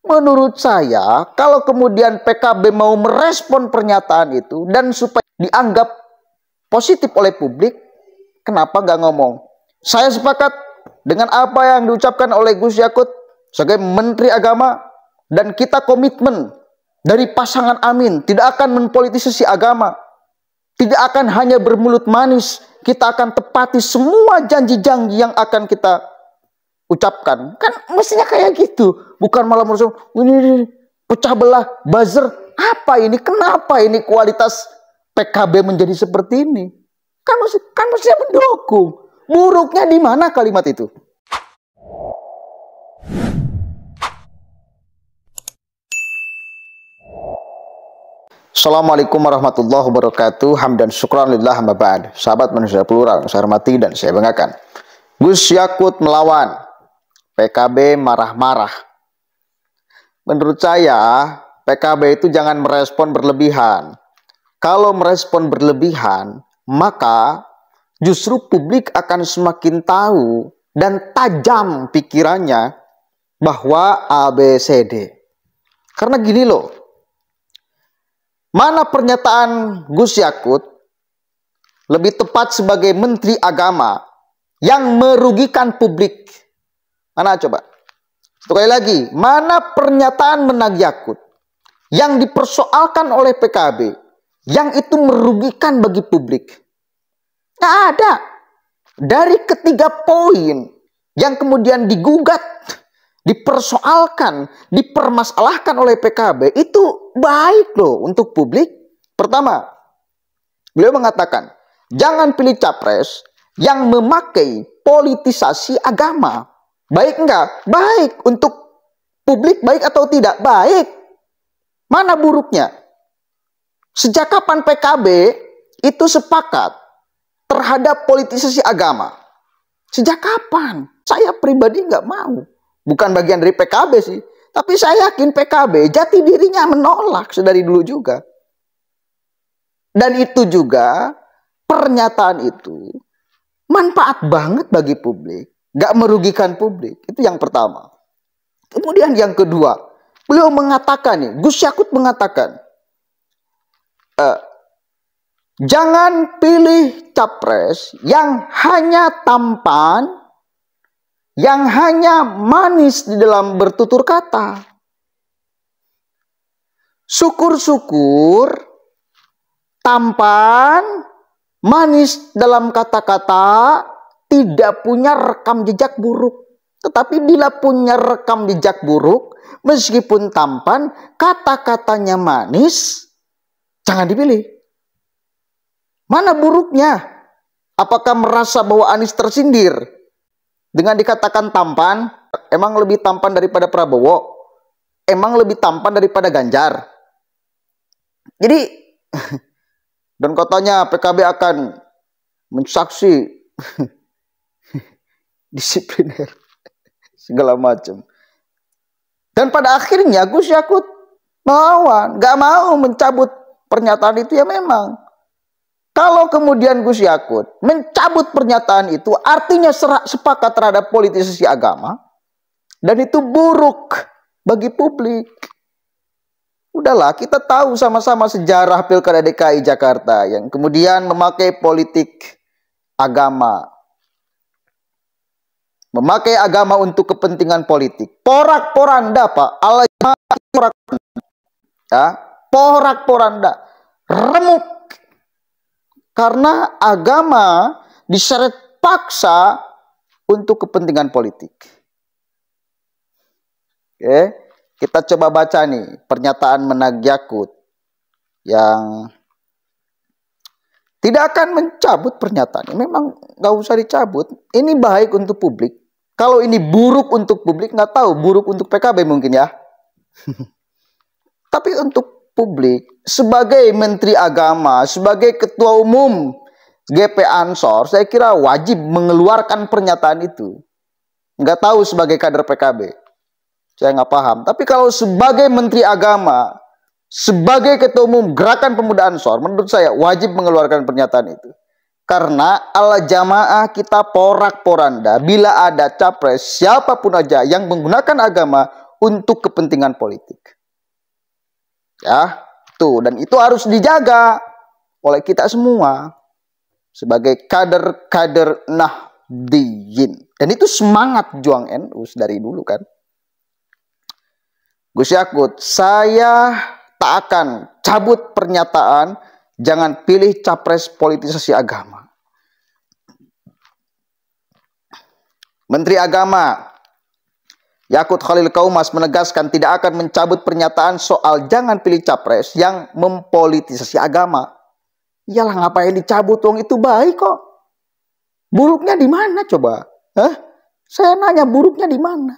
Menurut saya, kalau kemudian PKB mau merespon pernyataan itu dan supaya dianggap positif oleh publik, kenapa nggak ngomong? Saya sepakat dengan apa yang diucapkan oleh Gus Yakut sebagai Menteri Agama, dan kita komitmen dari pasangan Amin tidak akan mempolitisasi agama, tidak akan hanya bermulut manis, kita akan tepati semua janji-janji yang akan kita ucapkan. Kan mestinya kayak gitu, bukan malah merasa ini pecah belah, buzzer. Apa ini? Kenapa ini kualitas PKB menjadi seperti ini? Kan mestinya mendukung. Buruknya di mana kalimat itu? Assalamualaikum warahmatullahi wabarakatuh. Hamdan syukran lillah amma ba'd. Sahabat manusia plural, saya hormati dan saya banggakan. Gus Yakut melawan, PKB marah-marah. Menurut saya, PKB itu jangan merespon berlebihan. Kalau merespon berlebihan, maka justru publik akan semakin tahu dan tajam pikirannya bahwa ABCD. Karena gini loh, mana pernyataan Gus Yakut lebih tepat sebagai Menteri Agama yang merugikan publik? Mana coba? Sekali lagi, mana pernyataan Menag Yakut yang dipersoalkan oleh PKB yang itu merugikan bagi publik? Nggak ada. Dari ketiga poin yang kemudian digugat, dipersoalkan, dipermasalahkan oleh PKB, itu baik loh untuk publik. Pertama, beliau mengatakan, jangan pilih capres yang memakai politisasi agama. Baik enggak? Baik. Untuk publik baik atau tidak? Baik. Mana buruknya? Sejak kapan PKB itu sepakat terhadap politisasi agama? Sejak kapan? Saya pribadi nggak mau. Bukan bagian dari PKB sih. Tapi saya yakin PKB jati dirinya menolak sedari dulu juga. Dan itu juga, pernyataan itu manfaat banget bagi publik. Gak merugikan publik. Itu yang pertama. Kemudian yang kedua, beliau mengatakan nih, Gus Yakut mengatakan, jangan pilih capres yang hanya tampan, yang hanya manis di dalam bertutur kata. Syukur-syukur tampan, manis dalam kata-kata, tidak punya rekam jejak buruk. Tetapi bila punya rekam jejak buruk, meskipun tampan, kata-katanya manis, jangan dipilih. Mana buruknya? Apakah merasa bahwa Anies tersindir dengan dikatakan tampan? Emang lebih tampan daripada Prabowo? Emang lebih tampan daripada Ganjar? Jadi, dan katanya PKB akan mensaksi disipliner segala macam. Dan pada akhirnya Gus Yakut melawan, gak mau mencabut pernyataan itu. Ya memang, kalau kemudian Gus Yakut mencabut pernyataan itu, artinya sepakat terhadap politisasi agama, dan itu buruk bagi publik. Udahlah, kita tahu sama-sama sejarah Pilkada DKI Jakarta yang kemudian memakai politik agama. Memakai agama untuk kepentingan politik. Porak-poranda, Pak. Ya, porak-poranda. Remuk. Karena agama diseret paksa untuk kepentingan politik. Oke, kita coba baca nih pernyataan Menag Yakut yang tidak akan mencabut pernyataan. Memang nggak usah dicabut. Ini baik untuk publik. Kalau ini buruk untuk publik, nggak tahu. Buruk untuk PKB mungkin ya. Tapi untuk publik, sebagai Menteri Agama, sebagai Ketua Umum GP Ansor, saya kira wajib mengeluarkan pernyataan itu. Nggak tahu sebagai kader PKB. Saya nggak paham. Tapi kalau sebagai Menteri Agama, sebagai Ketua Umum Gerakan Pemuda Ansor, menurut saya wajib mengeluarkan pernyataan itu. Karena ala jamaah kita porak-poranda, bila ada capres siapapun aja yang menggunakan agama untuk kepentingan politik. Ya, tuh, dan itu harus dijaga oleh kita semua sebagai kader-kader Nahdliyin. Dan itu semangat juang NU dari dulu kan. Gus Yakut, saya tak akan cabut pernyataan jangan pilih capres politisasi agama. Menteri Agama Yakut Khalil Qaumas menegaskan tidak akan mencabut pernyataan soal jangan pilih capres yang mempolitisasi agama. Iyalah, ngapain dicabut, wong itu baik kok. Buruknya di mana coba? Saya nanya, buruknya di mana?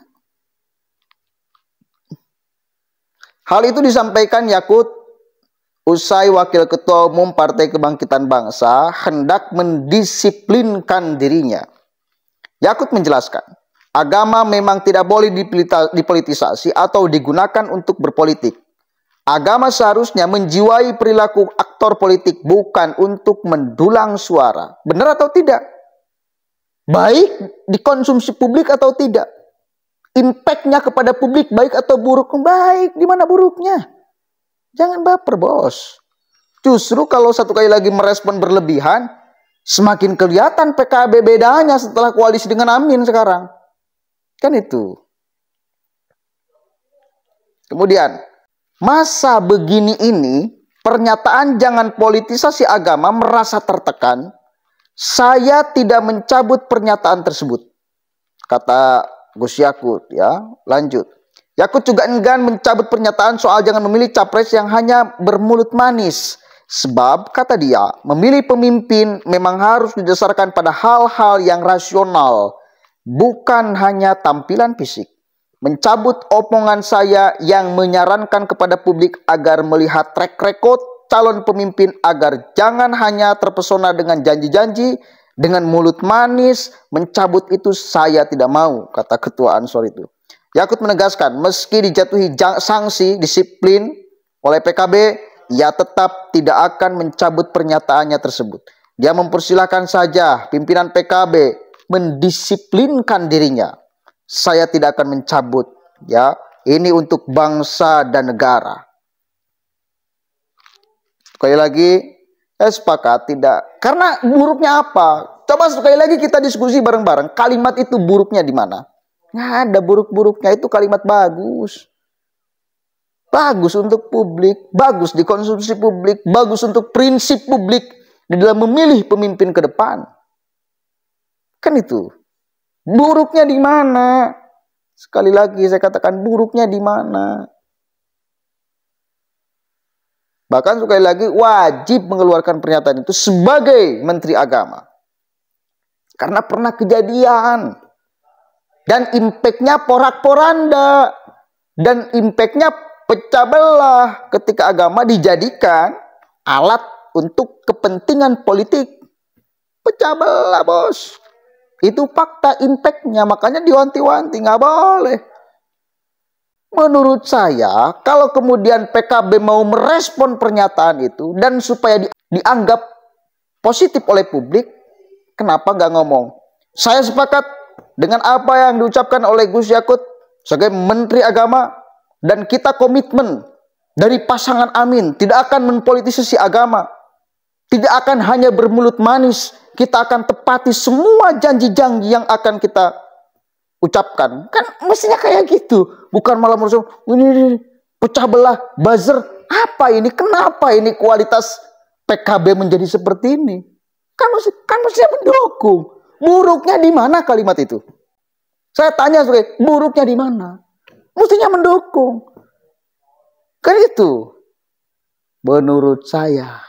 Hal itu disampaikan Yakut usai Wakil Ketua Umum Partai Kebangkitan Bangsa hendak mendisiplinkan dirinya. Yakut menjelaskan, agama memang tidak boleh dipolitisasi atau digunakan untuk berpolitik. Agama seharusnya menjiwai perilaku aktor politik, bukan untuk mendulang suara. Benar atau tidak? Baik dikonsumsi publik atau tidak? Impact-nya kepada publik baik atau buruk? Baik. Di mana buruknya? Jangan baper, bos. Justru kalau satu kali lagi merespon berlebihan, semakin kelihatan PKB bedanya setelah koalisi dengan Amin sekarang. Kan itu. Kemudian, masa begini ini, pernyataan jangan politisasi agama merasa tertekan. Saya tidak mencabut pernyataan tersebut, kata Gus Yakut. Ya, lanjut. Yakut juga enggan mencabut pernyataan soal jangan memilih capres yang hanya bermulut manis. Sebab, kata dia, memilih pemimpin memang harus didasarkan pada hal-hal yang rasional, bukan hanya tampilan fisik. Mencabut omongan saya yang menyarankan kepada publik agar melihat track record calon pemimpin agar jangan hanya terpesona dengan janji-janji, dengan mulut manis, mencabut itu saya tidak mau, kata Ketua Ansor itu. Yakut menegaskan, meski dijatuhi sanksi disiplin oleh PKB, ia tetap tidak akan mencabut pernyataannya tersebut. Dia mempersilahkan saja pimpinan PKB mendisiplinkan dirinya. Saya tidak akan mencabut, ya. Ini untuk bangsa dan negara. Sekali lagi, saya sepakat tidak. Karena buruknya apa? Coba sekali lagi kita diskusi bareng-bareng. Kalimat itu buruknya di mana? Nggak ada buruk-buruknya, itu kalimat bagus. Bagus untuk publik, bagus dikonsumsi publik, bagus untuk prinsip publik di dalam memilih pemimpin ke depan. Kan itu. Buruknya di mana? Sekali lagi saya katakan, buruknya di mana? Bahkan sekali lagi wajib mengeluarkan pernyataan itu sebagai Menteri Agama. Karena pernah kejadian. Dan impact-nya porak-poranda. Dan impact-nya pecah belah ketika agama dijadikan alat untuk kepentingan politik. Pecah belah, bos. Itu fakta impact-nya. Makanya diwanti-wanti, nggak boleh. Menurut saya, kalau kemudian PKB mau merespon pernyataan itu dan supaya dianggap positif oleh publik, kenapa nggak ngomong? Saya sepakat dengan apa yang diucapkan oleh Gus Yakut sebagai Menteri Agama, dan kita komitmen dari pasangan Amin tidak akan mempolitisasi agama, tidak akan hanya bermulut manis, kita akan tepati semua janji-janji yang akan kita ucapkan. Kan mestinya kayak gitu, bukan malah merasa ini pecah belah, buzzer. Apa ini? Kenapa ini kualitas PKB menjadi seperti ini? Kan mestinya mendukung. Buruknya di mana kalimat itu? Saya tanya sebagai buruknya di mana? Mestinya mendukung. Kan itu. Menurut saya.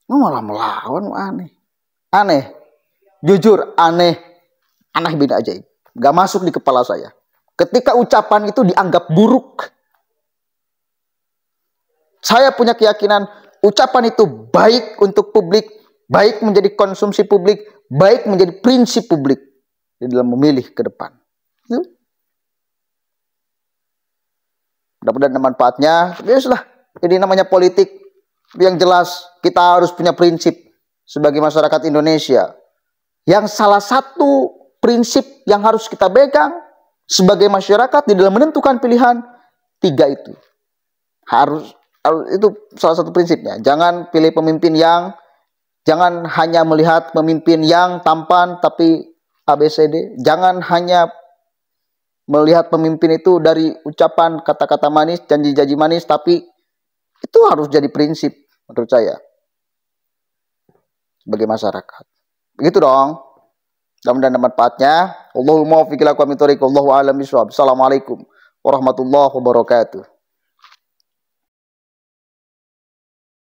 Malah melawan, aneh. Aneh. Jujur aneh. Aneh bin ajaib. Gak masuk di kepala saya. Ketika ucapan itu dianggap buruk. Saya punya keyakinan ucapan itu baik untuk publik, baik menjadi konsumsi publik, baik menjadi prinsip publik di dalam memilih ke depan. Mudah-mudahan ada manfaatnya. Biasalah. Jadi namanya politik. Yang jelas kita harus punya prinsip sebagai masyarakat Indonesia. Yang salah satu prinsip yang harus kita pegang sebagai masyarakat di dalam menentukan pilihan, 3 itu. Harus itu salah satu prinsipnya. Jangan pilih pemimpin jangan hanya melihat pemimpin yang tampan tapi ABCD. Jangan hanya melihat pemimpin itu dari ucapan kata-kata manis, janji-janji manis, tapi itu harus jadi prinsip menurut saya sebagai masyarakat. Begitu dong. Mudah-mudahan manfaatnya. Allahumma waffiq ila aqwamit thoriq, wallahu a'lam bishawab. Assalamualaikum warahmatullahi wabarakatuh.